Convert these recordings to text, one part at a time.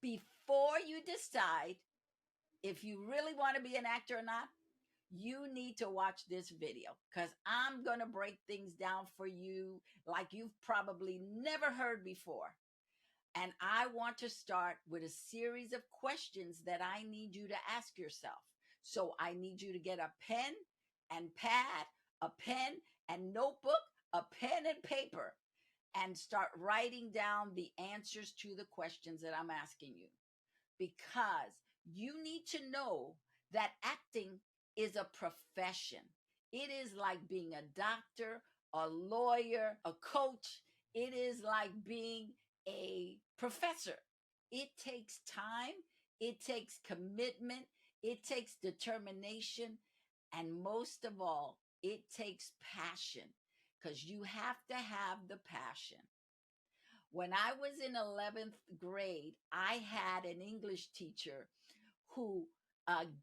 Before you decide if you really want to be an actor or not, you need to watch this video because I'm going to break things down for you like you've probably never heard before. And I want to start with a series of questions that I need you to ask yourself. So I need you to get a pen and pad, a pen and notebook, a pen and paper, and start writing down the answers to the questions that I'm asking you. Because you need to know that acting is a profession. It is like being a doctor, a lawyer, a coach. It is like being a professor. It takes time, it takes commitment, it takes determination, and most of all, it takes passion because you have to have the passion. When I was in 11th grade, I had an English teacher who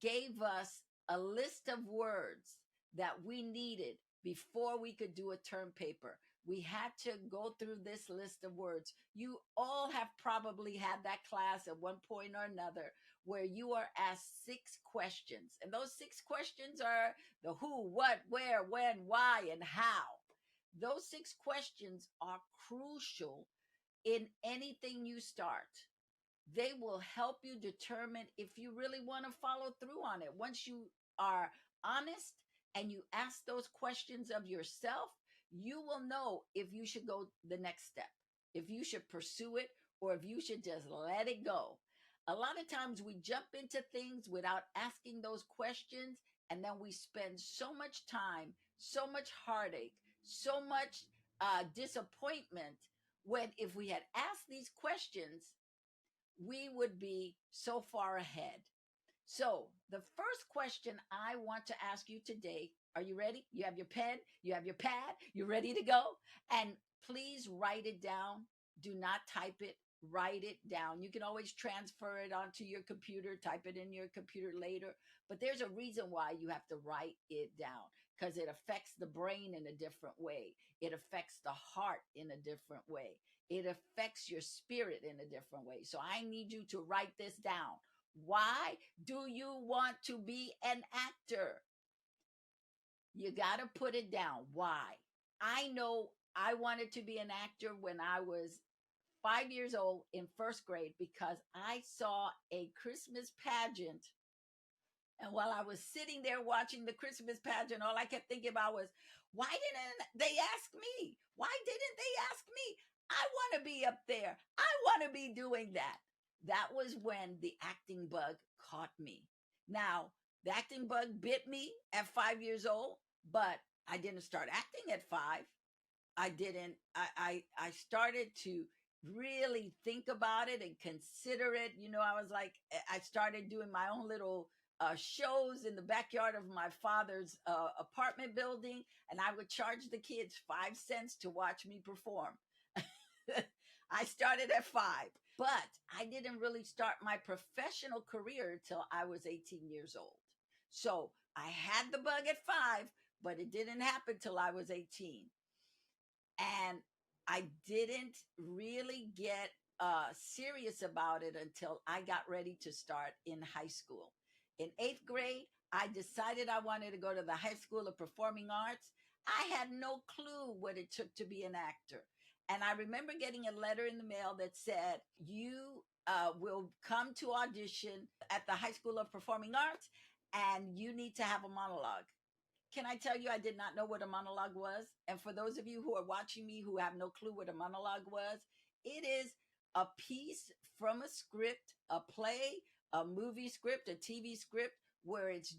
gave us a list of words that we needed before we could do a term paper. We had to go through this list of words. You all have probably had that class at one point or another where you are asked 6 questions. And those 6 questions are the who, what, where, when, why, and how. Those 6 questions are crucial in anything you start. They will help you determine if you really want to follow through on it. Once you are honest and you ask those questions of yourself, you will know if you should go the next step, if you should pursue it, or if you should just let it go. A lot of times we jump into things without asking those questions, and then we spend so much time, so much heartache, so much disappointment when if we had asked these questions, we would be so far ahead. So, the first question I want to ask you today, are you ready? You have your pen, you have your pad, you're ready to go? And please write it down. Do not type it, write it down. You can always transfer it onto your computer, type it in your computer later, but there's a reason why you have to write it down because it affects the brain in a different way. It affects the heart in a different way. It affects your spirit in a different way. So I need you to write this down. Why do you want to be an actor? You got to put it down. Why? I know I wanted to be an actor when I was 5 years old in first grade because I saw a Christmas pageant. And while I was sitting there watching the Christmas pageant, all I kept thinking about was, why didn't they ask me? Why didn't they ask me? I want to be up there. I want to be doing that. That was when the acting bug caught me. Now, the acting bug bit me at 5 years old, but I didn't start acting at 5. I didn't, I started to really think about it and consider it. You know, I was like, I started doing my own little shows in the backyard of my father's apartment building, and I would charge the kids 5 cents to watch me perform. I started at 5, but I didn't really start my professional career till I was 18 years old. So I had the bug at 5, but it didn't happen till I was 18. And I didn't really get serious about it until I got ready to start in high school. In 8th grade, I decided I wanted to go to the High School of Performing Arts. I had no clue what it took to be an actor. And I remember getting a letter in the mail that said, you will come to audition at the High School of Performing Arts and you need to have a monologue. Can I tell you, I did not know what a monologue was? And for those of you who are watching me who have no clue what a monologue was, it is a piece from a script, a play, a movie script, a TV script, where it's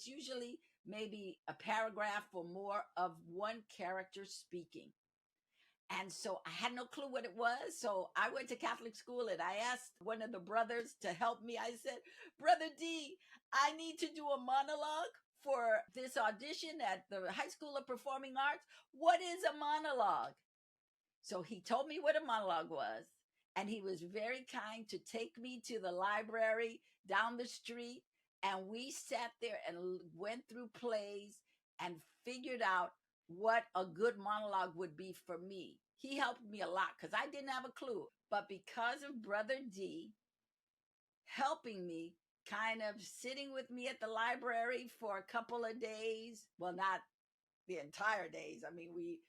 usually maybe a paragraph or more of one character speaking. And so I had no clue what it was. So I went to Catholic school and I asked one of the brothers to help me. I said, Brother D, I need to do a monologue for this audition at the High School of Performing Arts. What is a monologue? So he told me what a monologue was. And he was very kind to take me to the library down the street. And we sat there and went through plays and figured out what a good monologue would be for me. He helped me a lot because I didn't have a clue. But because of Brother D, helping me, kind of sitting with me at the library for a couple of days. Well, not the entire days. I mean, we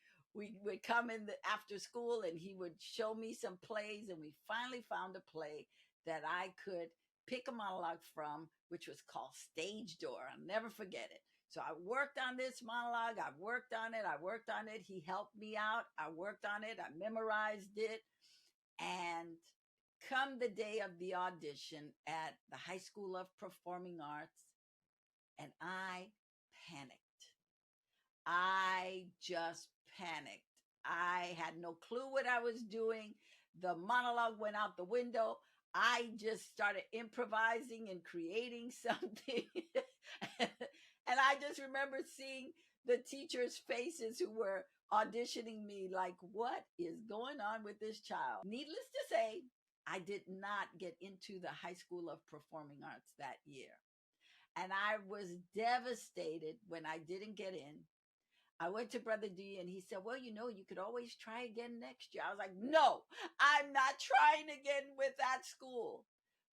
would come in the after school and he would show me some plays, and we finally found a play that I could pick a monologue from, which was called Stage Door. I'll never forget it. So I worked on this monologue. I worked on it. I worked on it. He helped me out. I worked on it. I memorized it. And come the day of the audition at the High School of Performing Arts, and I panicked. I just panicked. I had no clue what I was doing. The monologue went out the window. I just started improvising and creating something. And I just remember seeing the teachers' faces who were auditioning me like, what is going on with this child? Needless to say, I did not get into the High School of Performing Arts that year. And I was devastated when I didn't get in. I went to Brother D and he said, well, you could always try again next year. I was like, no, I'm not trying again with that school.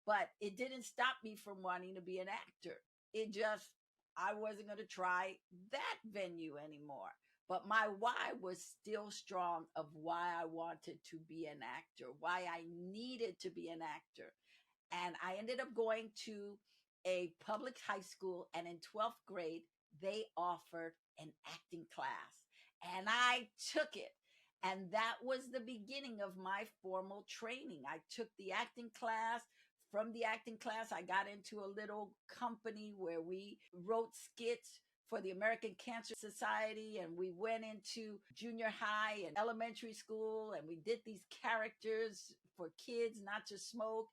But it didn't stop me from wanting to be an actor. I wasn't going to try that venue anymore. But my why was still strong of why I wanted to be an actor, why I needed to be an actor. And I ended up going to a public high school, and in 12th grade, they offered an acting class, and I took it. And that was the beginning of my formal training. I took the acting class. From the acting class, I got into a little company where we wrote skits for the American Cancer Society, and we went into junior high and elementary school, and we did these characters for kids not to smoke.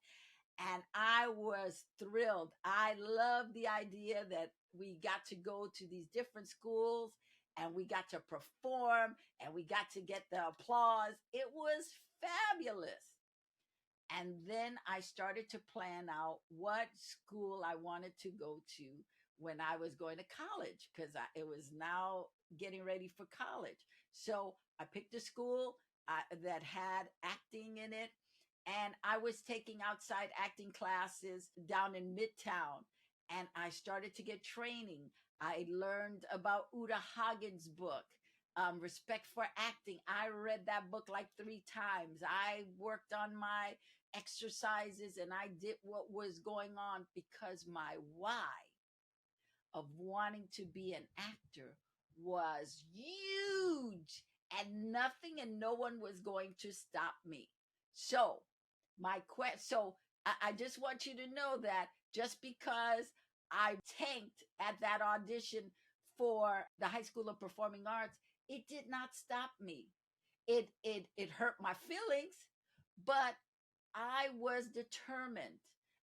And I was thrilled. I loved the idea that we got to go to these different schools and we got to perform and we got to get the applause. It was fabulous. And then I started to plan out what school I wanted to go to when I was going to college, because it was now getting ready for college. So I picked a school that had acting in it. And I was taking outside acting classes down in Midtown. And I started to get training. I learned about Uta Hagen's book, Respect for Acting. I read that book like 3 times. I worked on my exercises and I did what was going on because my why of wanting to be an actor was huge, and nothing and no one was going to stop me. So I just want you to know that just because I tanked at that audition for the High School of Performing Arts, it did not stop me. It hurt my feelings, but I was determined.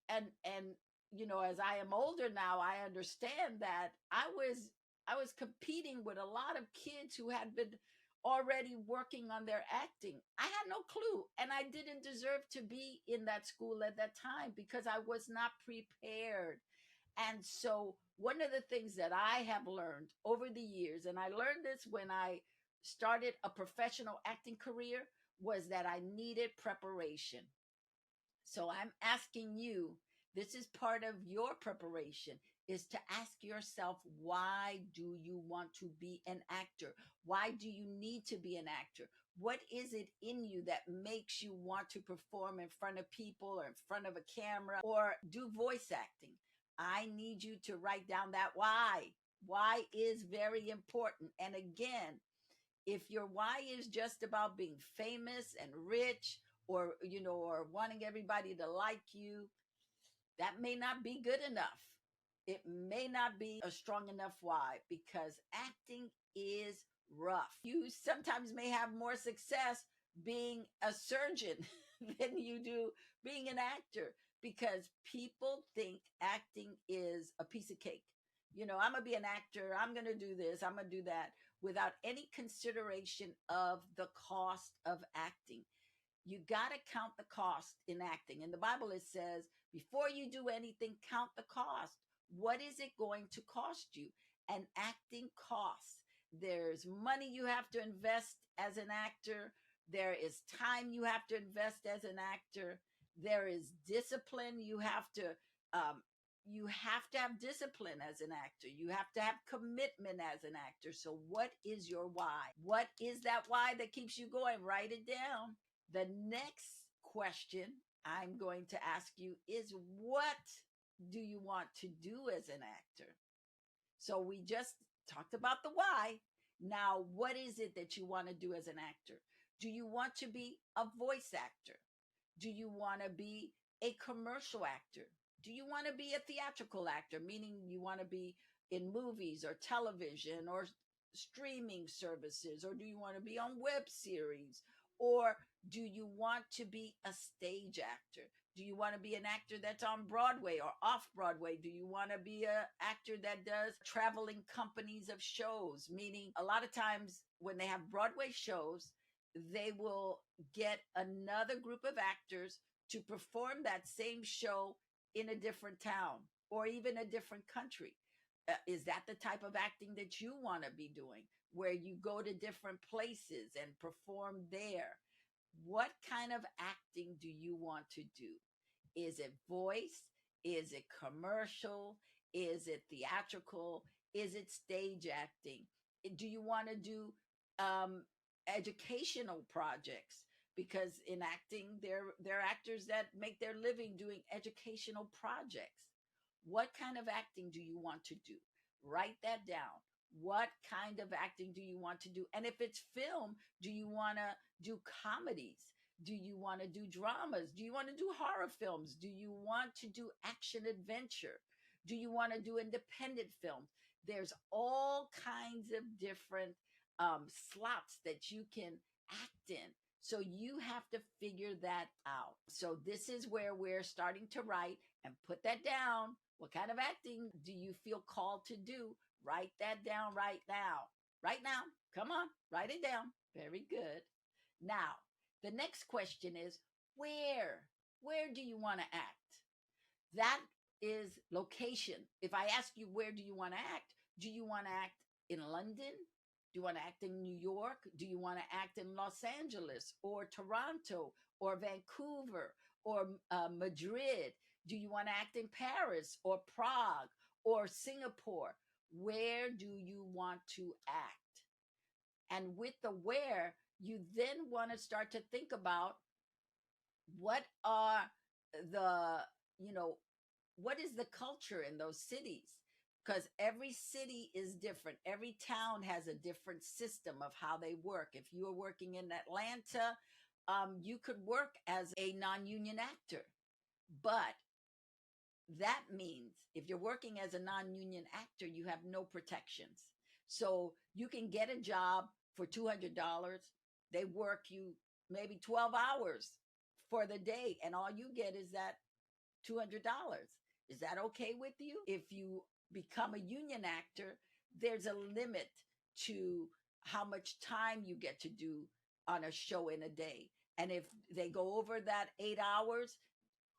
And as I am older now, I understand that I was competing with a lot of kids who had been already working on their acting. I had no clue, and I didn't deserve to be in that school at that time because I was not prepared. And so one of the things that I have learned over the years, and I learned this when I started a professional acting career, was that I needed preparation. So I'm asking you, this is part of your preparation, is to ask yourself, why do you want to be an actor? Why do you need to be an actor? What is it in you that makes you want to perform in front of people or in front of a camera or do voice acting? I need you to write down that why. Why is very important. And again, if your why is just about being famous and rich, or wanting everybody to like you, that may not be good enough. It may not be a strong enough why, because acting is rough. You sometimes may have more success being a surgeon than you do being an actor, because people think acting is a piece of cake. I'm going to be an actor. I'm going to do this. I'm going to do that, without any consideration of the cost of acting. You got to count the cost in acting. In the Bible, it says, before you do anything, count the cost. What is it going to cost you? And acting costs. There's money you have to invest as an actor. There is time you have to invest as an actor. There is discipline. Um, you have to have discipline as an actor. You have to have commitment as an actor. So what is your why? What is that why that keeps you going? Write it down. The next question I'm going to ask you is, what do you want to do as an actor? So we just talked about the why. Now, what is it that you want to do as an actor? Do you want to be a voice actor? Do you want to be a commercial actor? Do you want to be a theatrical actor, meaning you want to be in movies or television or streaming services? Or do you want to be on web series? Or do you want to be a stage actor? Do you want to be an actor that's on Broadway or off Broadway? Do you want to be an actor that does traveling companies of shows? Meaning, a lot of times when they have Broadway shows, they will get another group of actors to perform that same show in a different town or even a different country. Is that the type of acting that you want to be doing, where you go to different places and perform there? What kind of acting do you want to do? Is it voice? Is it commercial? Is it theatrical? Is it stage acting? Do you want to do um, educational projects? Because in acting, there are actors that make their living doing educational projects. What kind of acting do you want to do? Write that down. What kind of acting do you want to do? And if it's film, do you want to do comedies? Do you want to do dramas? Do you want to do horror films? Do you want to do action adventure? Do you want to do independent films? There's all kinds of different slots that you can act in. So you have to figure that out. So this is where we're starting to write and put that down. What kind of acting do you feel called to do? Write that down right now. Right now. Come on, write it down. Very good. Now, the next question is, where? Where do you want to act? That is location. If I ask you, where do you want to act? Do you want to act in London? Do you want to act in New York? Do you want to act in Los Angeles or Toronto or Vancouver or Madrid? Do you want to act in Paris or Prague or Singapore? Where do you want to act? And with the where, you then want to start to think about, what are the, you know, what is the culture in those cities? Because every city is different. Every town has a different system of how they work. If you are working in Atlanta, you could work as a non-union actor. But that means if you're working as a non-union actor, you have no protections. So you can get a job for $200. They work you maybe 12 hours for the day, and all you get is that $200. Is that okay with you? If you become a union actor, there's a limit to how much time you get to do on a show in a day. And if they go over that 8 hours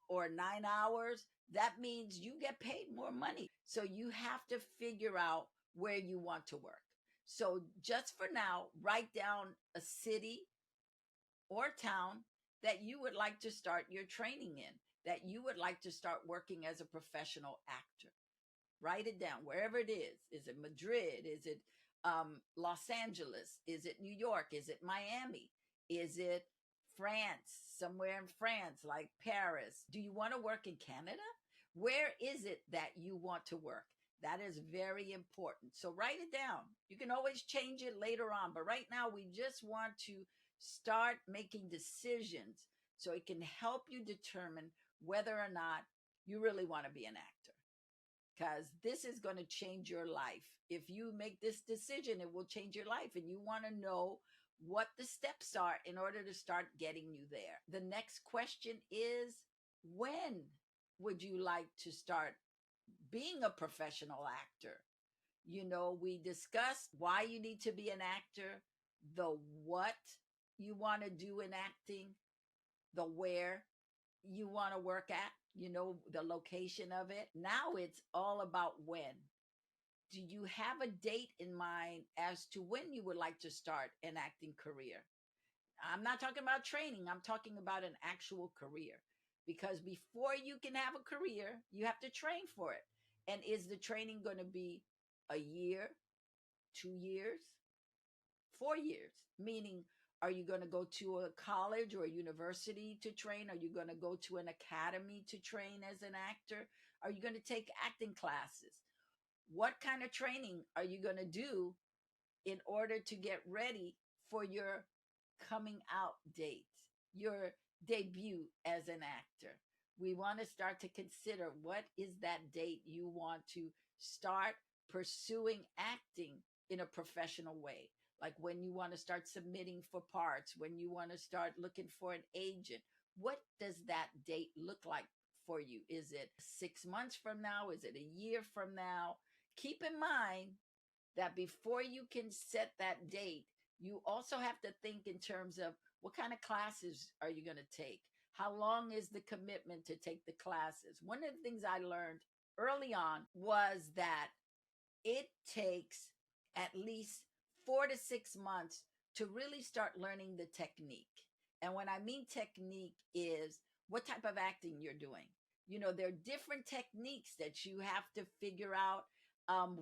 or 9 hours, that means you get paid more money. So you have to figure out where you want to work. So just for now, write down a city or town that you would like to start your training in, that you would like to start working as a professional actor. Write it down, wherever it is. Is it Madrid? Is it Los Angeles? Is it New York? Is it Miami? Is it France? Somewhere in France, like Paris. Do you want to work in Canada? Where is it that you want to work? That is very important. So write it down. You can always change it later on, but right now we just want to start making decisions so it can help you determine whether or not you really want to be an actor. Because this is going to change your life. If you make this decision, it will change your life. And you want to know what the steps are in order to start getting you there. The next question is, when would you like to start being a professional actor? You know, we discussed why you need to be an actor, the what you want to do in acting, the where you want to work at, you know, the location of it. Now it's all about when. Do you have a date in mind as to when you would like to start an acting career? I'm not talking about training. I'm talking about an actual career, because before you can have a career, you have to train for it. And is the training going to be a year, 2 years, 4 years? Meaning, are you going to go to a college or a university to train? Are you going to go to an academy to train as an actor? Are you going to take acting classes? What kind of training are you going to do in order to get ready for your coming out date, your debut as an actor? We want to start to consider, what is that date you want to start pursuing acting in a professional way? Like when you want to start submitting for parts, when you want to start looking for an agent. What does that date look like for you? Is it 6 months from now? Is it a year from now? Keep in mind that before you can set that date, you also have to think in terms of, what kind of classes are you going to take? How long is the commitment to take the classes? One of the things I learned early on was that it takes at least 4 to 6 months to really start learning the technique. And when I mean technique is what type of acting you're doing. There are different techniques that you have to figure out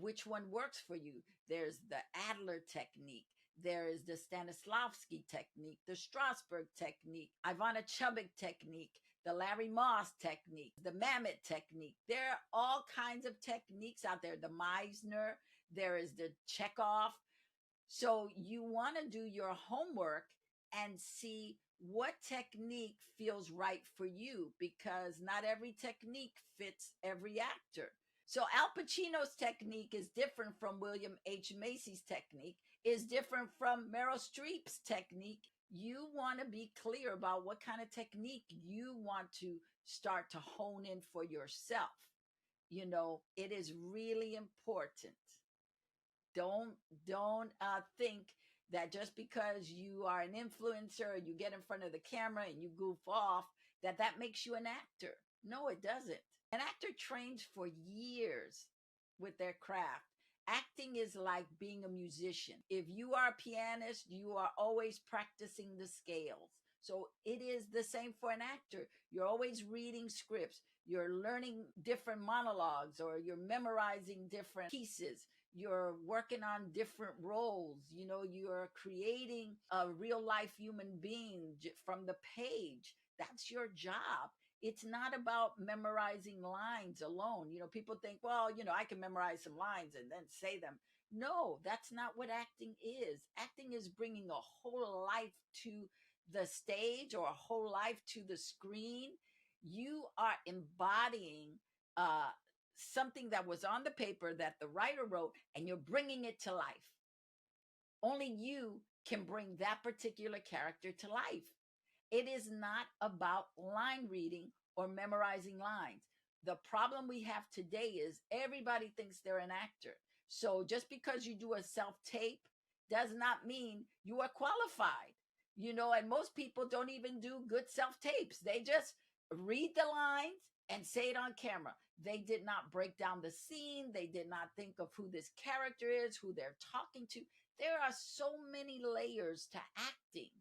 which one works for you. There's the Adler technique. There is the Stanislavski technique, the Strasberg technique, Ivana Chubbuck technique, the Larry Moss technique, the Mammoth technique. There are all kinds of techniques out there. The Meisner, there is the Chekhov. So you want to do your homework and see what technique feels right for you, because not every technique fits every actor. So Al Pacino's technique is different from William H. Macy's technique, is different from Meryl Streep's technique. You want to be clear about what kind of technique you want to start to hone in for yourself. It is really important. Don't think that just because you are an influencer, you get in front of the camera and you goof off, that makes you an actor. No, it doesn't. An actor trains for years with their craft. Acting is like being a musician. If you are a pianist, you are always practicing the scales. So it is the same for an actor. You're always reading scripts. You're learning different monologues, or you're memorizing different pieces. You're working on different roles. You're creating a real life human being from the page. That's your job. It's not about memorizing lines alone. People think, well, I can memorize some lines and then say them. No, that's not what acting is. Acting is bringing a whole life to the stage, or a whole life to the screen. You are embodying something that was on the paper that the writer wrote, and you're bringing it to life. Only you can bring that particular character to life. It is not about line reading or memorizing lines. The problem we have today is everybody thinks they're an actor. So just because you do a self-tape does not mean you are qualified. And most people don't even do good self-tapes. They just read the lines and say it on camera. They did not break down the scene. They did not think of who this character is, who they're talking to. There are so many layers to acting.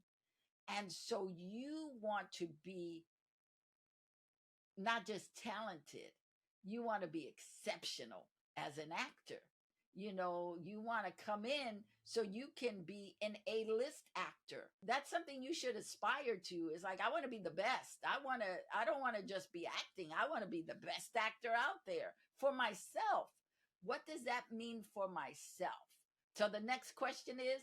And so you want to be not just talented, you want to be exceptional as an actor. You want to come in so you can be an A-list actor. That's something you should aspire to. It's like, I want to be the best. I don't want to just be acting. I want to be the best actor out there for myself. What does that mean for myself? So the next question is,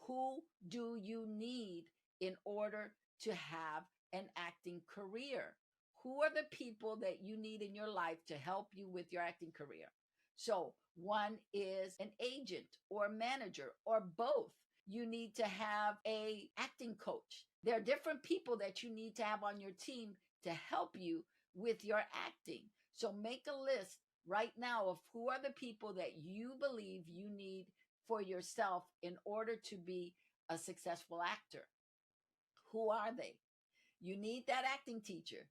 who do you need in order to have an acting career? Who are the people that you need in your life to help you with your acting career? So one is an agent or a manager, or both. You need to have a acting coach. There are different people that you need to have on your team to help you with your acting. So make a list right now of who are the people that you believe you need for yourself in order to be a successful actor. Who are they? You need that acting teacher.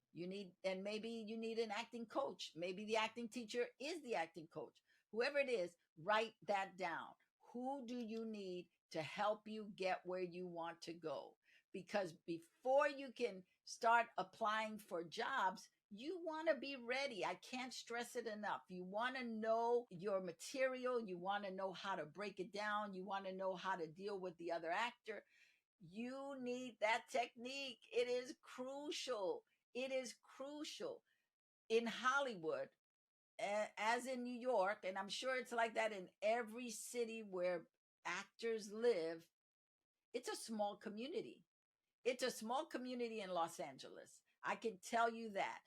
And maybe you need an acting coach. Maybe the acting teacher is the acting coach. Whoever it is, write that down. Who do you need to help you get where you want to go? because before you can start applying for jobs, you want to be ready. I can't stress it enough. You want to know your material, you want to know how to break it down, you want to know how to deal with the other actor. You need that technique. It is crucial. It is crucial in Hollywood, as in New York, and I'm sure it's like that in every city where actors live. It's a small community. It's a small community in Los Angeles. I can tell you that.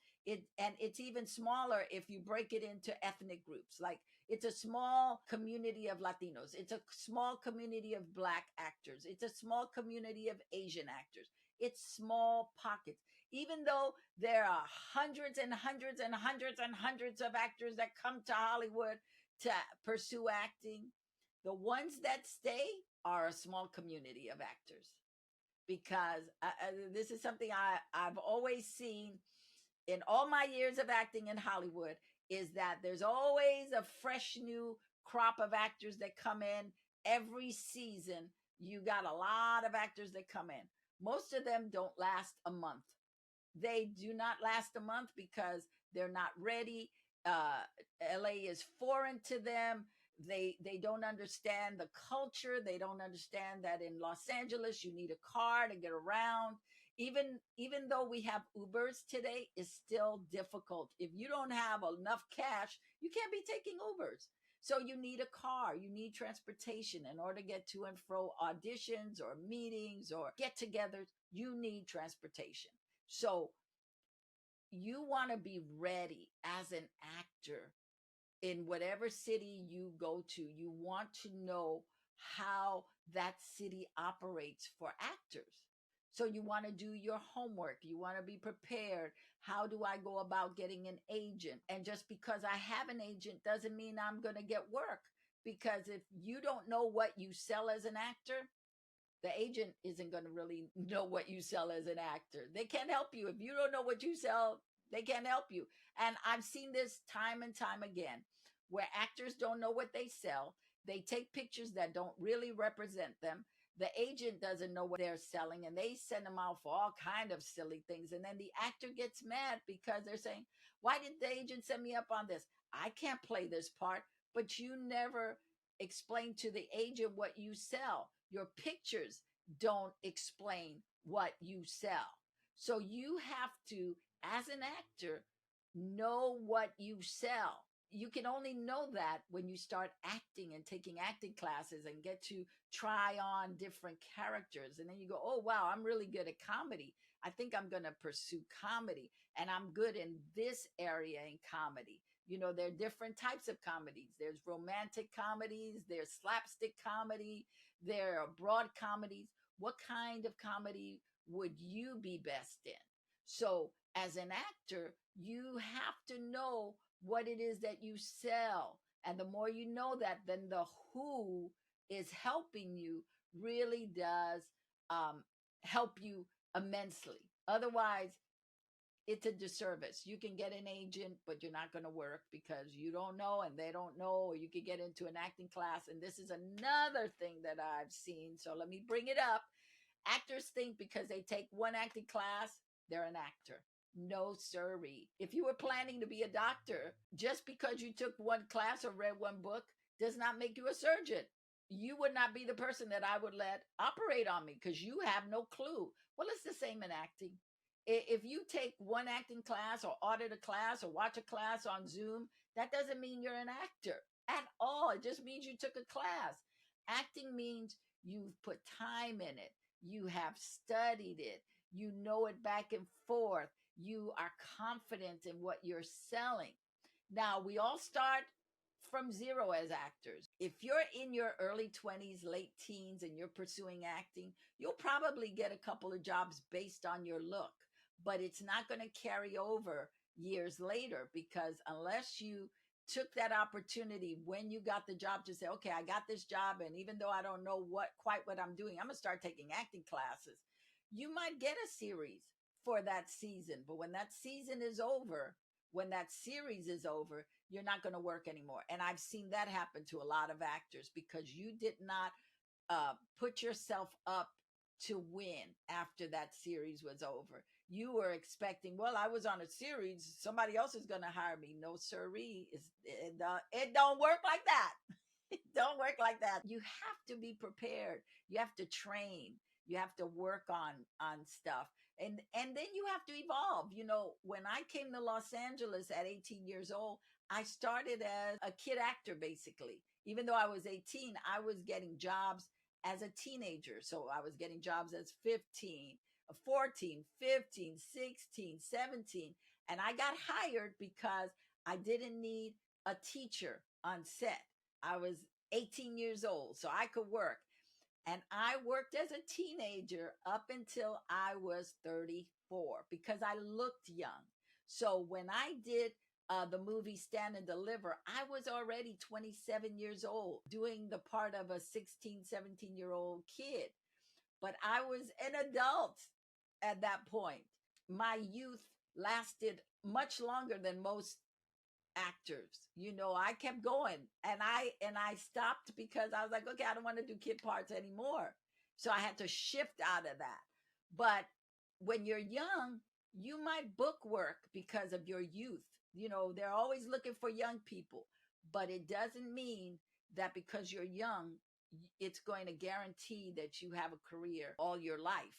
And it's even smaller if you break it into ethnic groups. Like, it's a small community of Latinos. It's a small community of Black actors. It's a small community of Asian actors. It's small pockets. Even though there are hundreds and hundreds and hundreds and hundreds of actors that come to Hollywood to pursue acting, the ones that stay are a small community of actors, because this is something I've always seen in all my years of acting in Hollywood, is that there's always a fresh new crop of actors that come in every season. You got a lot of actors that come in. Most of them don't last a month. They do not last a month because they're not ready. Uh, LA is foreign to them. They don't understand the culture. They don't understand that in Los Angeles you need a car to get around. Even though we have Ubers today, it's still difficult. If you don't have enough cash, you can't be taking Ubers. So you need a car, you need transportation in order to get to and fro auditions or meetings or get-togethers. You need transportation. So you want to be ready as an actor in whatever city you go to. You want to know how that city operates for actors. So you want to do your homework. You want to be prepared. How do I go about getting an agent? And just because I have an agent doesn't mean I'm going to get work. Because if you don't know what you sell as an actor, the agent isn't going to really know what you sell as an actor. They can't help you. If you don't know what you sell, they can't help you. And I've seen this time and time again, where actors don't know what they sell. They take pictures that don't really represent them. The agent doesn't know what they're selling, and they send them out for all kind of silly things. And then the actor gets mad because they're saying, why did the agent send me up on this? I can't play this part. But you never explain to the agent what you sell. Your pictures don't explain what you sell. So you have to, as an actor, know what you sell. You can only know that when you start acting and taking acting classes and get to try on different characters. And then you go, oh, wow, I'm really good at comedy. I think I'm going to pursue comedy. And I'm good in this area in comedy. You know, there are different types of comedies. There's romantic comedies, there's slapstick comedy, there are broad comedies. What kind of comedy would you be best in? So, as an actor, you have to know what it is that you sell. And the more you know that, then the who is helping you really does help you immensely. Otherwise, it's a disservice. You can get an agent, but you're not going to work because you don't know and they don't know, or you could get into an acting class. And this is another thing that I've seen. So let me bring it up. Actors think because they take one acting class, they're an actor. No, sirree. If you were planning to be a doctor, just because you took one class or read one book does not make you a surgeon. You would not be the person that I would let operate on me because you have no clue. Well, it's the same in acting. If you take one acting class or audit a class or watch a class on Zoom, that doesn't mean you're an actor at all. It just means you took a class. Acting means you've put time in it. You have studied it. You know it back and forth. You are confident in what you're selling. Now, we all start from zero as actors. If you're in your early 20s, late teens, and you're pursuing acting, you'll probably get a couple of jobs based on your look, but it's not going to carry over years later, because unless you took that opportunity when you got the job to say, okay, I got this job, and even though I don't know quite what I'm doing, I'm going to start taking acting classes. You might get a series for that season, but when that season is over, when that series is over, you're not going to work anymore. And I've seen that happen to a lot of actors because you did not put yourself up to win after that series was over. You were expecting, well, I was on a series, somebody else is going to hire me. No, sirree. It don't work like that. It don't work like that. You have to be prepared. You have to train. You have to work on stuff. And then you have to evolve. You know, when I came to Los Angeles at 18 years old, I started as a kid actor basically. Even though I was 18, I was getting jobs as a teenager. So I was getting jobs as 15, 14, 15, 16, 17. And I got hired because I didn't need a teacher on set. I was 18 years old, so I could work. And I worked as a teenager up until I was 34 because I looked young. So when I did the movie Stand and Deliver, I was already 27 years old doing the part of a 16, 17-year-old kid. But I was an adult at that point. My youth lasted much longer than most actors. You know, I kept going and I stopped because I was like, okay, I don't want to do kid parts anymore. So I had to shift out of that. But when you're young, you might book work because of your youth. You know, they're always looking for young people, but it doesn't mean that because you're young, it's going to guarantee that you have a career all your life.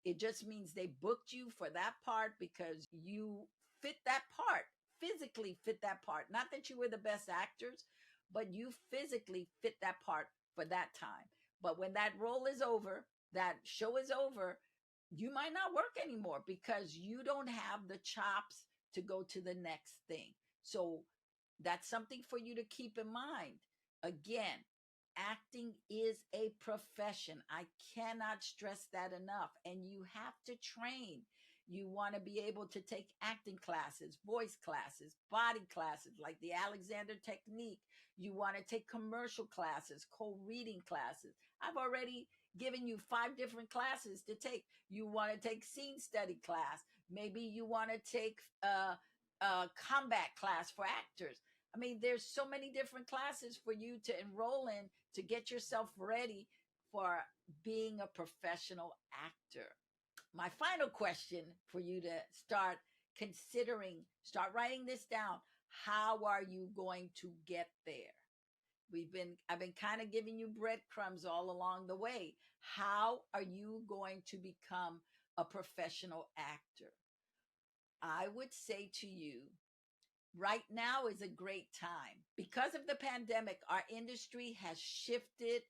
It just means they booked you for that part because you fit that part, physically fit that part. Not that you were the best actors, but you physically fit that part for that time. But when that role is over, that show is over, you might not work anymore because you don't have the chops to go to the next thing. So that's something for you to keep in mind. Again, acting is a profession. I cannot stress that enough. And you have to train. You want to be able to take acting classes, voice classes, body classes, like the Alexander technique. You want to take commercial classes, co-reading classes. I've already given you 5 different classes to take. You want to take scene study class. Maybe you want to take a combat class for actors. I mean, there's so many different classes for you to enroll in to get yourself ready for being a professional actor. My final question for you to start considering, start writing this down. How are you going to get there? I've been kind of giving you breadcrumbs all along the way. How are you going to become a professional actor? I would say to you, right now is a great time. Because of the pandemic, our industry has shifted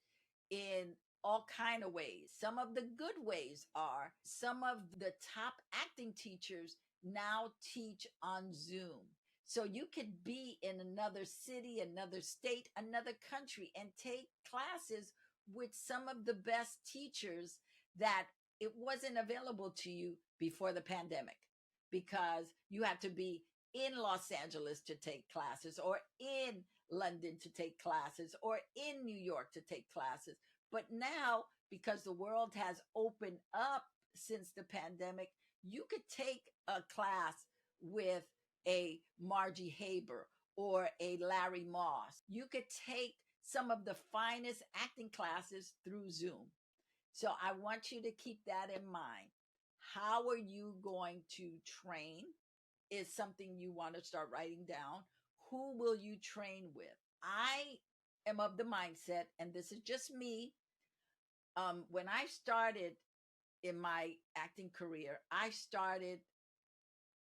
in all kind of ways. Some of the good ways are some of the top acting teachers now teach on Zoom. So you could be in another city, another state, another country and take classes with some of the best teachers that it wasn't available to you before the pandemic because you had to be in Los Angeles to take classes or in London to take classes or in New York to take classes. But now, because the world has opened up since the pandemic, you could take a class with a Margie Haber or a Larry Moss. You could take some of the finest acting classes through Zoom. So I want you to keep that in mind. How are you going to train? Is something you want to start writing down. Who will you train with? I am of the mindset, and this is just me. When I started in my acting career, I started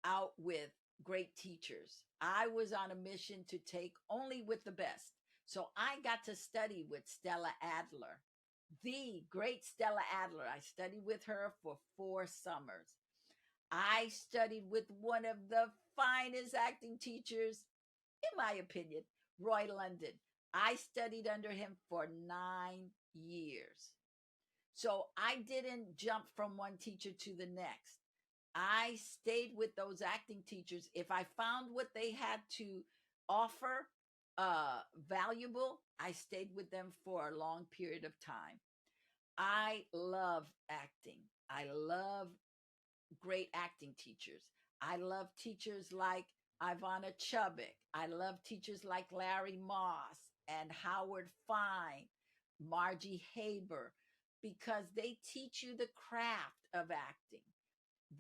out with great teachers. I was on a mission to take only with the best. So I got to study with Stella Adler, the great Stella Adler. I studied with her for 4 summers. I studied with one of the finest acting teachers, in my opinion, Roy London. I studied under him for 9 years. So I didn't jump from one teacher to the next. I stayed with those acting teachers. If I found what they had to offer valuable, I stayed with them for a long period of time. I love acting. I love great acting teachers. I love teachers like Ivana Chubbuck. I love teachers like Larry Moss and Howard Fine, Margie Haber. because they teach you the craft of acting.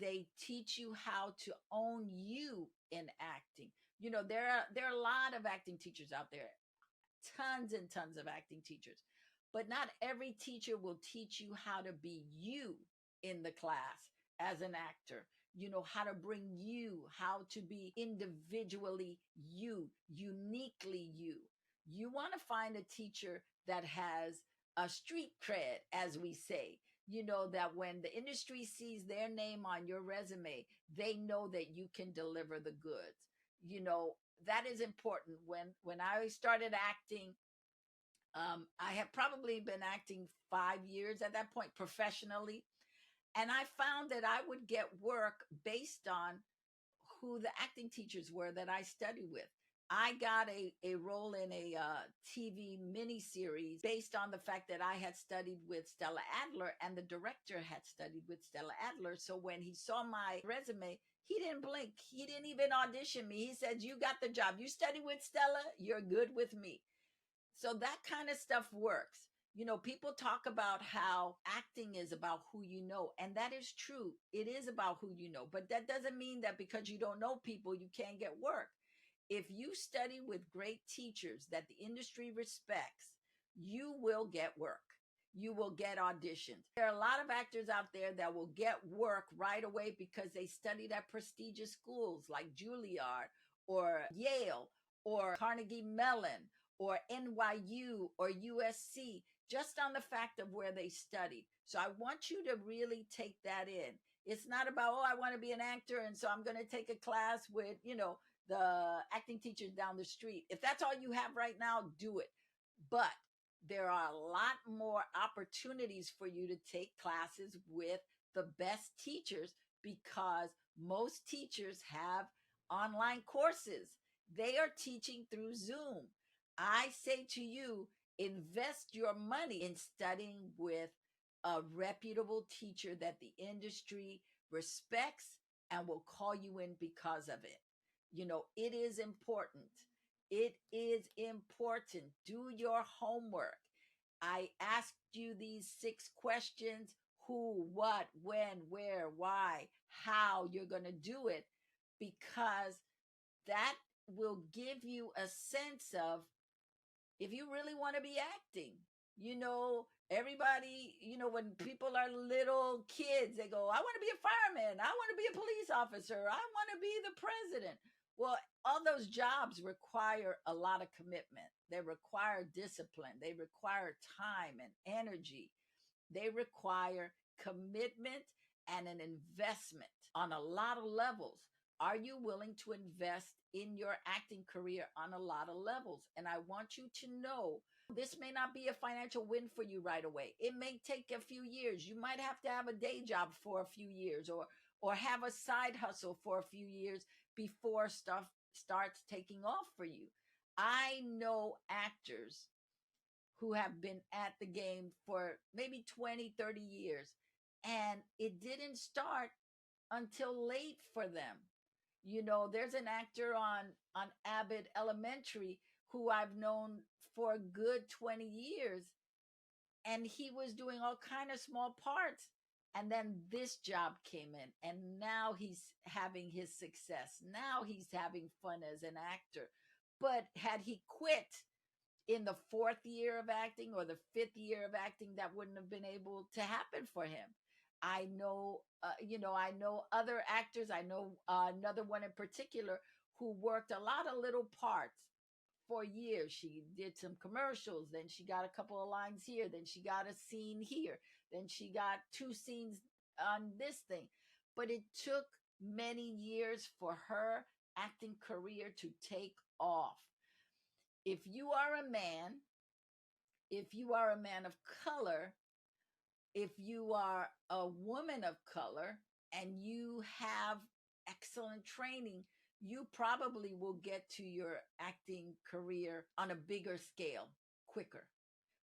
They teach you how to own you in acting. There are a lot of acting teachers out there, tons and tons of acting teachers, but not every teacher will teach you how to be you in the class as an actor. How to bring you, how to be individually you, uniquely you. You want to find a teacher that has a street cred, as we say. That when the industry sees their name on your resume, they know that you can deliver the goods. That is important. When I started acting, I have probably been acting 5 years at that point professionally, and I found that I would get work based on who the acting teachers were that I studied with. I got a role in a TV miniseries based on the fact that I had studied with Stella Adler and the director had studied with Stella Adler. So when he saw my resume, he didn't blink. He didn't even audition me. He said, "You got the job. You studied with Stella. You're good with me." So that kind of stuff works. People talk about how acting is about who you know, and that is true. It is about who you know, but that doesn't mean that because you don't know people, you can't get work. If you study with great teachers that the industry respects, you will get work. You will get auditions. There are a lot of actors out there that will get work right away because they studied at prestigious schools like Juilliard or Yale or Carnegie Mellon or NYU or USC, just on the fact of where they studied. So I want you to really take that in. It's not about, oh, I want to be an actor, and so I'm going to take a class with, the acting teachers down the street. If that's all you have right now, do it. But there are a lot more opportunities for you to take classes with the best teachers because most teachers have online courses. They are teaching through Zoom. I say to you, invest your money in studying with a reputable teacher that the industry respects and will call you in because of it. It is important. It is important. Do your homework. I asked you these 6 questions: who, what, when, where, why, how you're going to do it, because that will give you a sense of if you really want to be acting. Everybody, when people are little kids, they go, I want to be a fireman. I want to be a police officer. I want to be the president. Well, all those jobs require a lot of commitment. They require discipline. They require time and energy. They require commitment and an investment on a lot of levels. Are you willing to invest in your acting career on a lot of levels? And I want you to know this may not be a financial win for you right away. It may take a few years. You might have to have a day job for a few years or have a side hustle for a few years before stuff starts taking off for you. I know actors who have been at the game for maybe 20, 30 years, and it didn't start until late for them. There's an actor on Abbott Elementary who I've known for a good 20 years, and he was doing all kind of small parts. And then this job came in, and now he's having his success. Now he's having fun as an actor. But had he quit in the 4th year of acting or the 5th year of acting, that wouldn't have been able to happen for him. I know, I know other actors. I know another one in particular who worked a lot of little parts for years. She did some commercials, then she got a couple of lines here, then she got a scene here, then she got 2 scenes on this thing. But it took many years for her acting career to take off. If you are a man, if you are a man of color, if you are a woman of color and you have excellent training, you probably will get to your acting career on a bigger scale quicker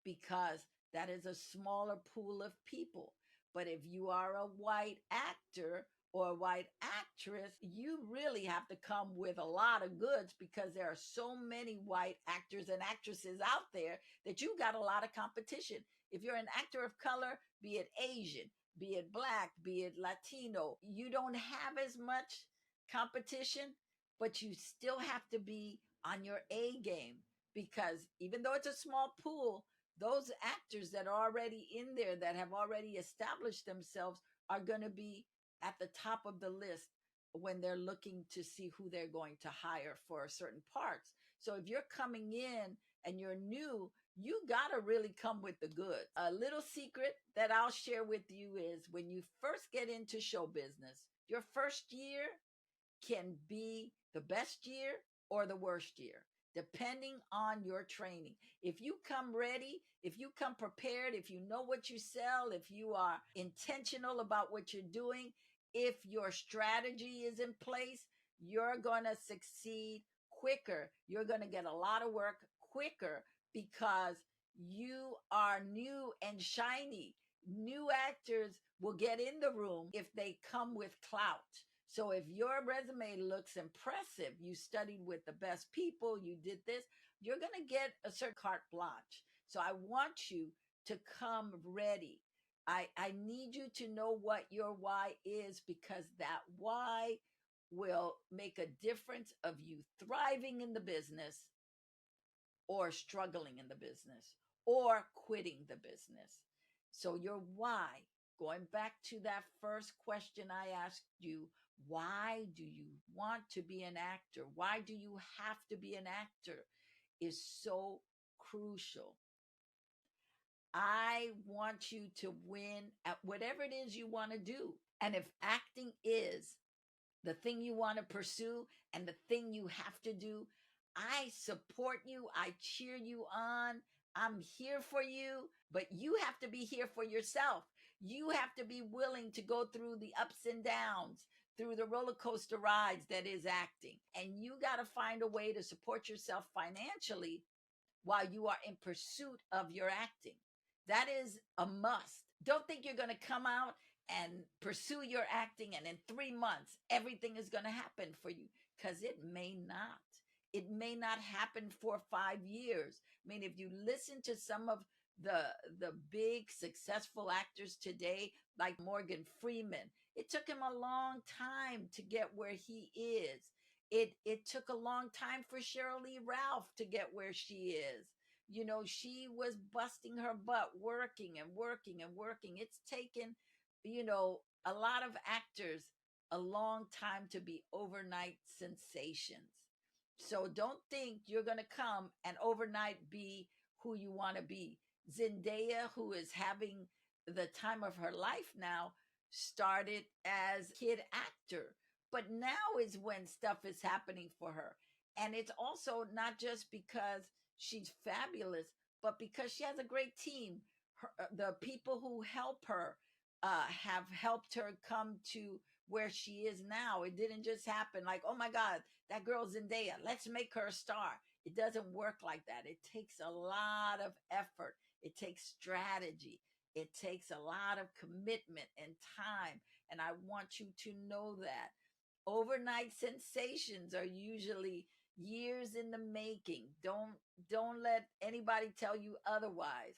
because that is a smaller pool of people. But if you are a white actor or a white actress, you really have to come with a lot of goods because there are so many white actors and actresses out there that you got a lot of competition. If you're an actor of color, be it Asian, be it black, be it Latino, you don't have as much competition, but you still have to be on your A game because even though it's a small pool, those actors that are already in there that have already established themselves are going to be at the top of the list when they're looking to see who they're going to hire for certain parts. So if you're coming in and you're new, you got to really come with the goods. A little secret that I'll share with you is when you first get into show business, your first year can be the best year or the worst year, depending on your training. If you come ready, if you come prepared, if you know what you sell, if you are intentional about what you're doing, if your strategy is in place, you're going to succeed quicker. You're going to get a lot of work quicker because you are new and shiny. New actors will get in the room if they come with clout. So if your resume looks impressive, you studied with the best people, you did this, you're going to get a certain carte blanche. So I want you to come ready. I need you to know what your why is because that why will make a difference of you thriving in the business or struggling in the business or quitting the business. So your why, going back to that first question I asked you, why do you want to be an actor? Why do you have to be an actor? Is so crucial. I want you to win at whatever it is you want to do. And if acting is the thing you want to pursue and the thing you have to do, I support you. I cheer you on. I'm here for you, but you have to be here for yourself. You have to be willing to go through the ups and downs, through the roller coaster rides that is acting. And you got to find a way to support yourself financially while you are in pursuit of your acting. That is a must. Don't think you're going to come out and pursue your acting and in 3 months everything is going to happen for you, because it may not. It may not happen for 5 years. I mean, if you listen to some of the big successful actors today, like Morgan Freeman, it took him a long time to get where he is. It took a long time for Cheryl Lee Ralph to get where she is. You know, she was busting her butt, working and working and working. It's taken, a lot of actors a long time to be overnight sensations. So don't think you're going to come and overnight be who you want to be. Zendaya, who is having the time of her life now, started as kid actor, but now is when stuff is happening for her. And it's also not just because she's fabulous, but because she has a great team. The people who help her have helped her come to where she is now. It didn't just happen like, oh my God, that girl Zendaya, let's make her a star. It doesn't work like that. It takes a lot of effort. It takes strategy. It takes a lot of commitment and time. And I want you to know that. Overnight sensations are usually years in the making. Don't let anybody tell you otherwise.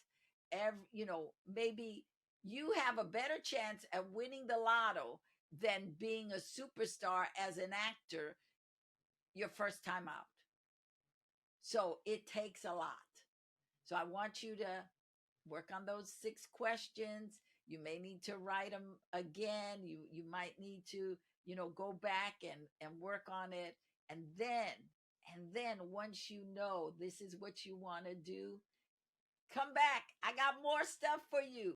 Maybe you have a better chance at winning the lotto than being a superstar as an actor your first time out. So it takes a lot. So I want you to work on those 6 questions. You may need to write them again. You might need to, go back and work on it. And then once you know this is what you want to do, come back. I got more stuff for you.